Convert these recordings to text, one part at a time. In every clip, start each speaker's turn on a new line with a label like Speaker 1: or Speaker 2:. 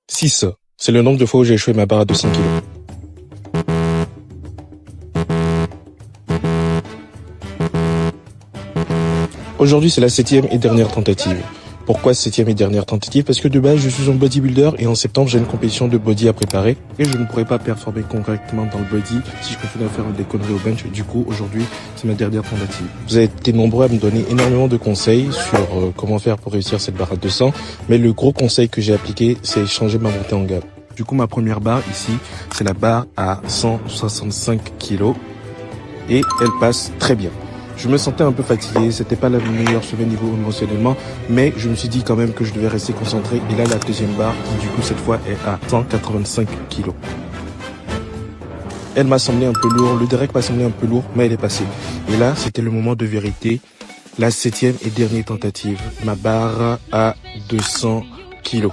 Speaker 1: 6. C'est le nombre de fois où j'ai échoué ma barre à 200 kg. Aujourd'hui, c'est la 7e et dernière tentative. Pourquoi 7e et dernière tentative? Parce que de base, je suis un bodybuilder et en septembre, j'ai une compétition de body à préparer et je ne pourrais pas performer correctement dans le body si je continue à faire des conneries au bench. Du coup, aujourd'hui, c'est ma dernière tentative. Vous avez été nombreux à me donner énormément de conseils sur comment faire pour réussir cette barre à 200, mais le gros conseil que j'ai appliqué, c'est changer ma montée en gamme. Du coup, ma première barre ici, c'est la barre à 165 kg et elle passe très bien. Je me sentais un peu fatigué, c'était pas la meilleure semaine niveau émotionnellement, mais je me suis dit quand même que je devais rester concentré. Et là, la deuxième barre, qui du coup cette fois est à 185 kg. Elle m'a semblé un peu lourd, le direct m'a semblé un peu lourd, mais elle est passée. Et là, c'était le moment de vérité, la 7e et dernière tentative. Ma barre à 200 kg.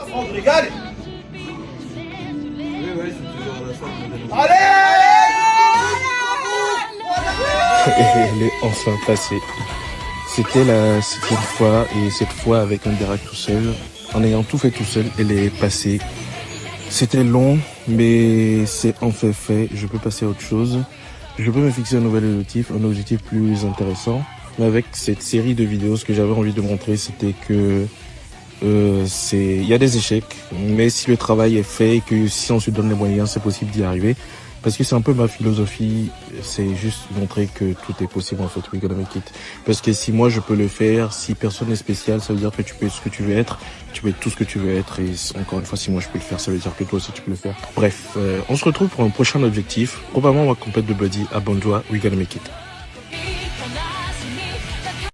Speaker 1: Et elle est enfin passée. C'était la 7e fois et cette fois avec un direct tout seul. En ayant tout fait tout seul, elle est passée. C'était long, mais c'est enfin fait. Je peux passer à autre chose. Je peux me fixer un objectif plus intéressant. Mais avec cette série de vidéos, ce que j'avais envie de montrer, c'était que il y a des échecs, mais si le travail est fait et que si on se donne les moyens, c'est possible d'y arriver. Parce que c'est un peu ma philosophie, c'est juste montrer que tout est possible en fait, we gonna make it. Parce que si moi je peux le faire, si personne n'est spécial, ça veut dire que tu peux être ce que tu veux être, tu peux être tout ce que tu veux être. Et encore une fois, si moi je peux le faire, ça veut dire que toi aussi tu peux le faire. Bref, on se retrouve pour un prochain objectif. Probablement on va compléter de body à bonne joie, we gonna make it.